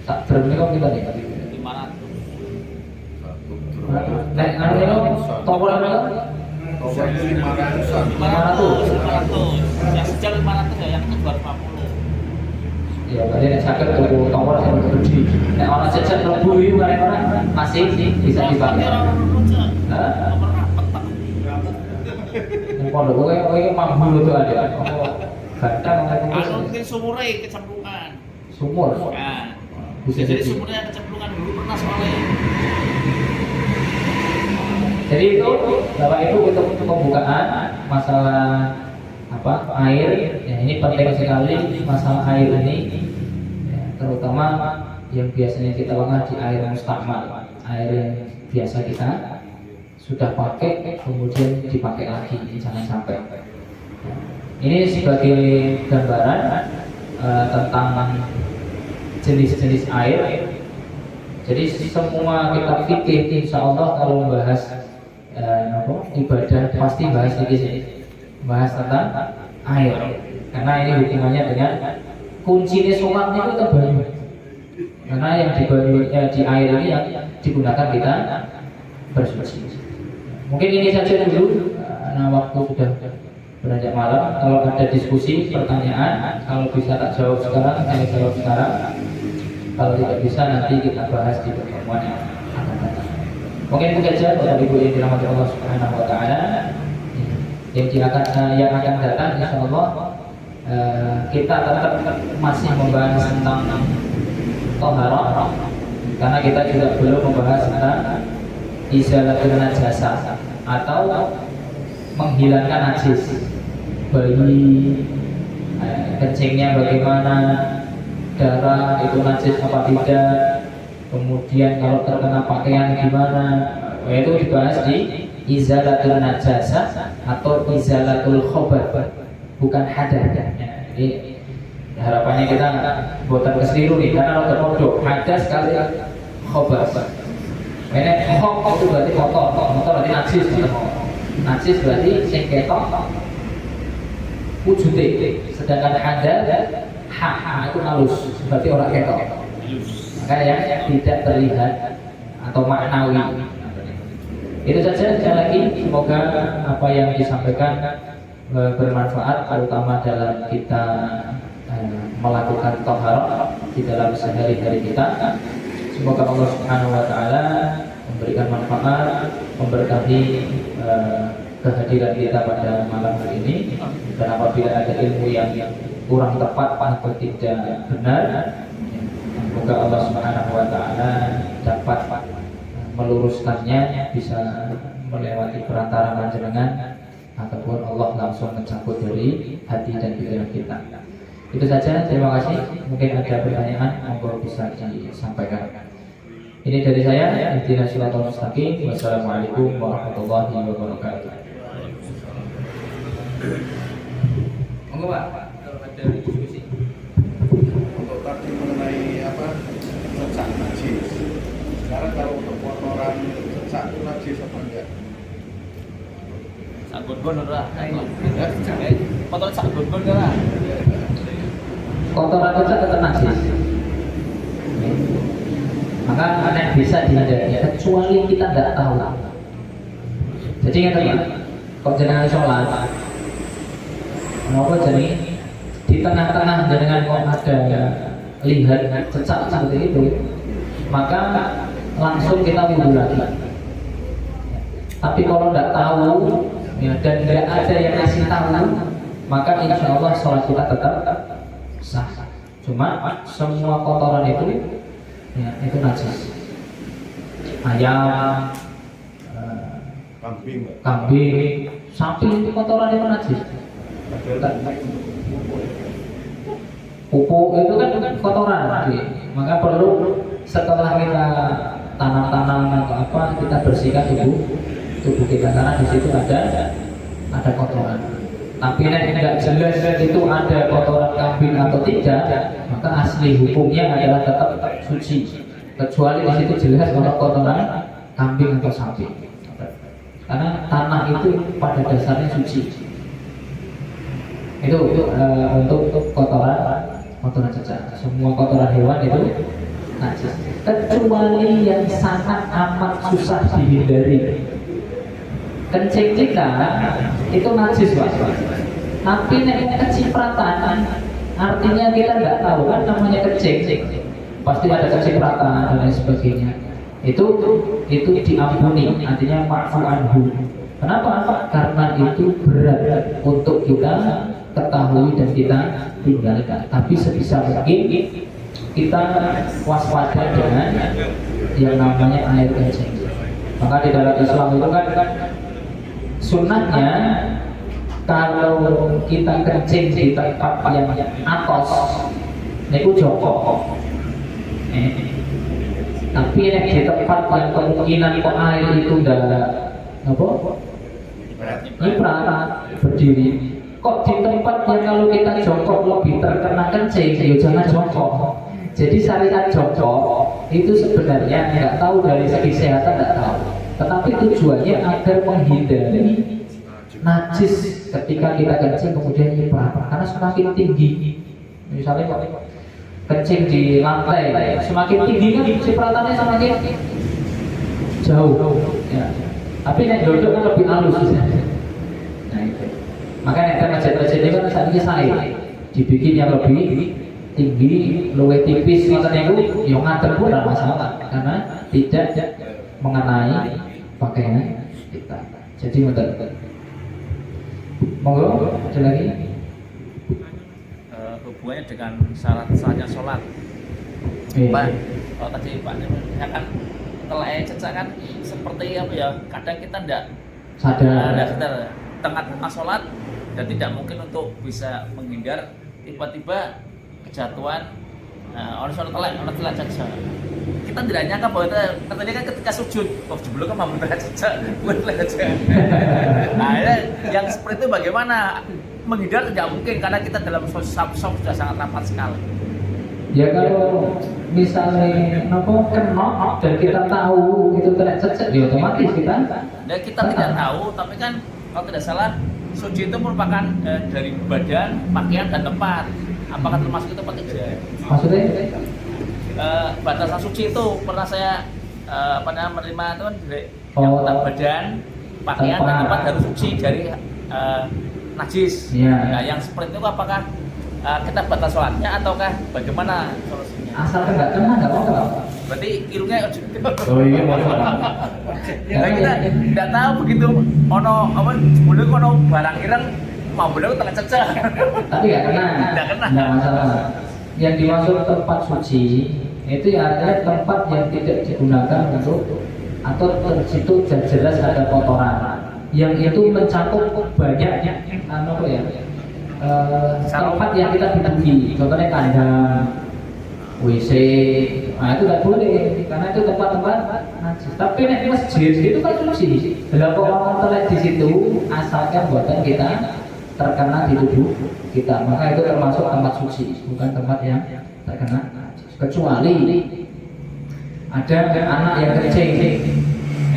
S1: Sak drum niku pinten ya? 500. Nek anu toko niku
S3: Toprak 500-an.
S2: 500. Yang sejam 500 ya, yang itu 250.
S1: Ya, berarti nek sakit tuku toko sing gede. Nek ana jajan rebu iki bareng-bareng masih bisa dipakai. Hah? Pondok kowe mampu itu ada. Ganteng
S2: anu mungkin sumure kecemplungan.
S1: Sumur.
S2: Nah,
S1: Bisa
S2: jadi
S1: jadi.
S2: sumurnya kecemplungan dulu pernah soalnya.
S1: Jadi itu Bapak Ibu untuk pembukaan masalah air, ya ini penting sekali masalah air ini, ya, terutama yang biasanya kita lengah di air mustakmal, air yang biasa kita sudah pakai kemudian dipakai lagi, ini jangan sampai. Ini sebagai gambaran tentang jenis-jenis air. Jadi semua kitab fikih insya Allah kalau membahas ibadah pasti bahas tentang air, karena ini hubungannya dengan kuncinya sholat itu terbanyu, karena yang di air ini yang digunakan kita bersuci. Mungkin ini saja dulu, karena waktu sudah beranjak malam. Kalau ada diskusi, pertanyaan, kalau bisa tak jawab sekarang, saya jawab sekarang. Kalau tidak bisa nanti kita bahas di pertemuan yang akan datang. Mungkin itu saja Bapak Ibu yang dirahmati Allah Subhanahu wa taala. Yang akan datang insyaallah kita tetap masih membahas tentang thaharah, karena kita juga belum membahas tentang izalatul najasah atau menghilangkan najis. Bayi kencingnya bagaimana, darah itu najis apa tidak, kemudian kalau terkena pakaian gimana, itu dibahas di izalatul najasah atau izalatul khobath. bukan hadas. Jadi harapannya kita buatan keliru nih, karena kalau terpodok hadas kali khobas. Ini khok itu berarti kotor, kotor berarti najis. Najis berarti sing ketok wujudnya. Sedangkan hadas itu halus, berarti orang ketok. Maka yang tidak terlihat atau maknawi. Itu saja sekali lagi, semoga apa yang disampaikan bermanfaat, terutama dalam kita melakukan taharah di dalam sehari-hari kita. Semoga Allah Subhanahu wa taala memberikan manfaat, memberkahi kehadiran kita pada malam hari ini. Dan apabila ada ilmu yang kurang tepat atau tidak benar, semoga Allah Subhanahu wa taala dapat meluruskannya, bisa melewati perantara panjenengan ataupun Allah langsung mencabut dari hati dan pikiran kita. Itu saja, terima kasih. Mungkin ada pertanyaan, monggo bisa disampaikan. Ini dari saya, Ihdinas Shiratal Mustaqim. Wassalamualaikum warahmatullahi wabarakatuh. Monggo Pak, kalau ada diskusi.
S3: Untuk tadi mengenai apa cecak najis. Sekarang kalau untuk kotoran cecak itu najis apa enggak?
S2: Sagon-gon ora. Kotor sagon-gon ora.
S1: Kotoran cecak tetap najis. Maka ada bisa dihindari kecuali kita tidak tahu. Jadi ingat ya, kalau jenengan sholat, kenapa jadi di tengah-tengah jenengan kok ada lihat cecak seperti itu, maka langsung kita wudhu lagi. Tapi kalau tidak tahu ya, dan tidak ada yang ngasih tahu, maka insya Allah sholat kita tetap sah. Cuma semua kotoran itu ya, itu najis. Ayam, kambing, sapi itu kotoran itu najis. Pupuk itu kan kotoran, maka perlu setelah kita tanam-tanam atau apa, kita bersihkan tubuh kita, karena di situ ada kotoran. Tapi yang tidak jelas itu ada kotoran kambing atau tidak, maka asli hukumnya adalah tetap suci, kecuali di situ jelas kalau kotoran kambing atau sapi. Karena tanah itu pada dasarnya suci. Itu untuk kotoran cecak. Semua kotoran hewan itu najis, kecuali yang sangat amat susah dihindari. Kencing kita itu najis Pak. Tapi nek kecipratan, artinya kita nggak tahu kan namanya kencing. Pasti ada kecipratan dan lain sebagainya. Itu diampuni, artinya ma'fu anhu. Kenapa? Karena itu berat untuk kita ketahui dan kita tinggalkan. Tapi sebisa mungkin kita waspada dengan yang namanya air kencing. Maka di dalam Islam itu kan sunnahnya kalau kita kencing di tempat yang atos, itu joko. Tapi di tempat yang kemungkinan kok air itu udah nyiprat berdiri. Kok di tempat yang kalau kita jongkok lebih terkena kencing, ya jangan jongkok. Jadi syariat jongkok itu sebenarnya nggak tahu dari segi kesehatan, nggak tahu. Tetapi tujuannya agar menghindari najis ketika kita kencing kemudian nyiprat. Karena semakin tinggi, misalnya kencing di lantai, semakin tinggi kan cipratannya semakin jauh. Ya. Tapi yang duduk kan lebih halus. Nah itu. Makanya masjid-masjid ini kan saat ini dibikin yang lebih tinggi, lebih tipis, makanya itu yang ngadep pun tidak masalah karena tidak mengenai pakaian kita. Jadi betul. Monggo, ada lagi?
S2: Hubungannya dengan syarat-syaratnya sholat. Pak, kalau tadi Pak ya kan telai cecak kan seperti apa ya? Kadang kita tidak sadar tengah-tengah sholat dan tidak mungkin untuk bisa menghindar tiba-tiba kejatuhan orang sholat telai cecak. Kita tidak nyangka bahwa katanya kan ketika sujud, sebelum kan mampu telai cecak, bukan telai cecak. Nah, yang seperti itu bagaimana? menghindar tidak mungkin karena kita dalam sop sudah sangat rapat sekali.
S1: Ya kalau misalnya nopo kena dan kita tahu itu kena cecek, ya otomatis kita.
S2: Dan kita tidak tahu, tapi kan kalau tidak salah suci itu merupakan dari badan, pakaian dan tempat. Apakah termasuk itu pakai jari?
S1: Maksudnya?
S2: Batasan suci itu pernah saya menerima itu kan dari
S1: Oh.
S2: yang tentang badan, pakaian dan
S1: Tempat.
S2: tempat harus suci dari najis.
S1: Iya.
S2: Nah, yang seperti itu apakah kita batas sholatnya ataukah bagaimana solusinya?
S1: Asalkan nggak kena nggak apa-apa.
S2: Berarti irungnya
S1: Oh iya masalah.
S2: nah, kita tidak tahu begitu ono apa boleh ono barang ireng mau boleh telah cecah.
S1: Tapi nggak kena.
S2: Nggak kena.
S1: Nggak masalah. Yang dimaksud tempat suci itu ya artinya tempat yang tidak digunakan untuk atau situ jelas ada kotoran yang itu mencakup banyak apa ya tempat yang kita duduki, contohnya kandang, WC, nah itu nggak boleh karena itu tempat-tempat najis. Tapi nek masjid itu kan suci. Kalau orang telat di situ asalkan buatan kita terkena di tubuh kita, maka itu termasuk tempat suci, bukan tempat yang terkena najis. Kecuali ada anak yang kecil,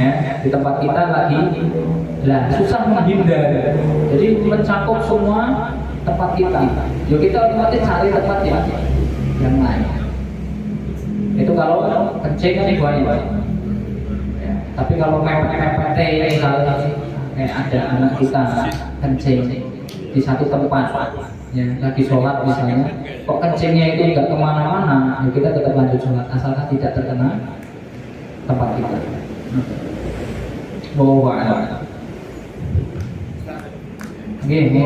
S1: ya, di tempat kita lagi, lah susah menghindar, jadi mencakup semua tempat kita. Yo kita otomatis cari tempat yang lain. Itu kalau kencing kan banyak. Ya, tapi kalau mepet misalnya kayak ada anak kita kencing di satu tempat, ya lagi sholat misalnya, kok kencingnya itu nggak kemana-mana, ya kita tetap lanjut sholat asalkan tidak terkena tempat kita. Bawa. Gini.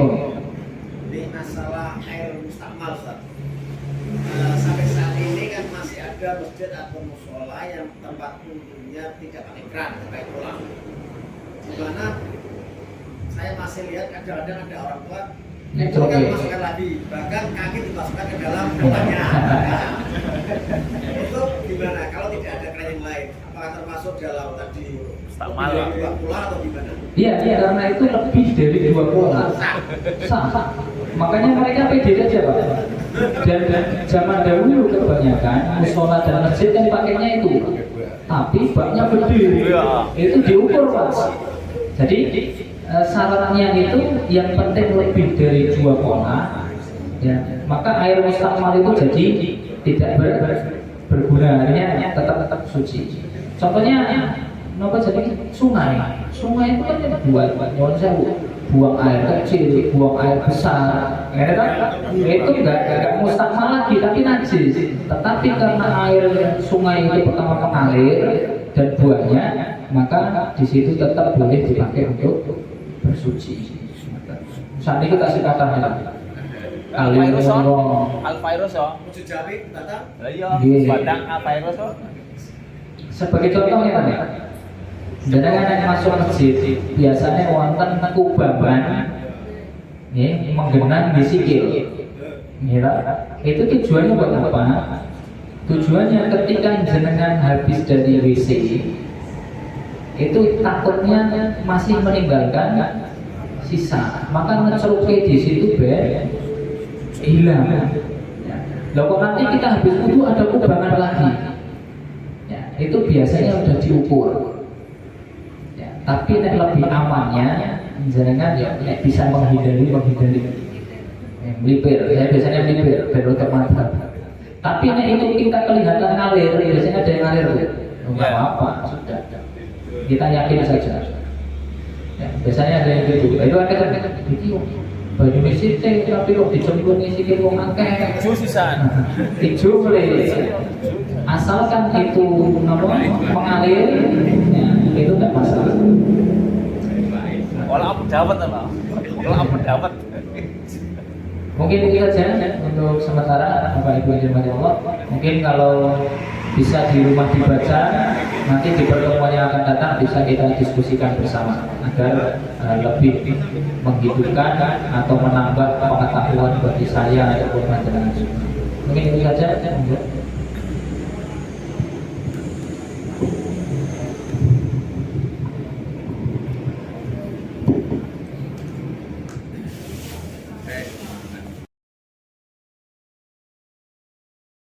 S4: Ini masalah air mustakmal, Ustaz. Sampai saat ini kan masih ada masjid atau musola yang tempat wudhunya tidak pakai keran, pakai kolam. Di mana saya masih lihat kadang-kadang ada orang tua itu kan masukkan lagi, bahkan kaki dimasukkan ke dalam rumahnya. Itu gimana? Kalau tidak ada keran yang lain, apakah termasuk dalam tadi
S2: Mustakmal.
S4: dua pola atau gimana?
S1: Iya, karena itu lebih dari 2 pola. Sah. Makanya mereka pede aja, Pak. Dan zaman dahulu kebanyakan musola dan masjid kan pakainya itu. Tapi baknya gede.
S2: Iya.
S1: Itu diukur, Pak. Jadi syaratnya itu yang penting lebih dari 2 pola. Ya, maka air mustakmal itu jadi tidak berguna, artinya tetap suci. Contohnya kenapa jadi sungai itu kan buat nyuwun sewu, buang air kecil, buang air besar, ya kan? Itu enggak mustakmal lagi tapi najis. Tetapi karena air sungai itu pertama mengalir dan buahnya, maka di situ tetap boleh dipakai untuk bersuci. Saat ini kita kasih katanya
S2: Al-Virus Al-Virus ya.
S4: Wujud jawi, datang.
S2: Lah iya,
S1: Iya.
S2: Badang Al-Virus ya.
S1: Sebagai contohnya kan ya, jenengan yang masuk masjid biasanya wonten kubangan, ya, menggenang di sikil. Ya, itu tujuannya buat apa? Tujuannya ketika jenengan habis dari WC, itu takutnya masih meninggalkan sisa, maka ngecerupi di situ hilang. Ya. Lalu kok nanti kita habis wudu ada kubangan lagi, ya, itu biasanya sudah diukur. Ya, tapi nek lebih amannya, jenengan ya nek bisa menghindari, melipir. Saya biasanya melipir, berutak mata. Tapi nek itu kita kelihatan ngalir, biasanya ada yang ngalir, nggak apa-apa, sudah. Kita yakin saja. Ya, biasanya ada yang gitu. Itu kan gitu. Baju misi tapi kok dicemplung isi ke wong akeh.
S2: Ijo sisan.
S1: Ijo boleh. Asalkan itu mengalir, ya, itu tidak masalah.
S2: Kalau apa dapat apa? Kalau apa dapat?
S1: Mungkin itu saja untuk sementara Bapak Ibu yang dirahmati Allah. Mungkin kalau bisa di rumah dibaca, nanti di pertemuan yang akan datang bisa kita diskusikan bersama agar lebih menghidupkan atau menambah pengetahuan bagi saya ataupun masyarakat. Mungkin itu saja.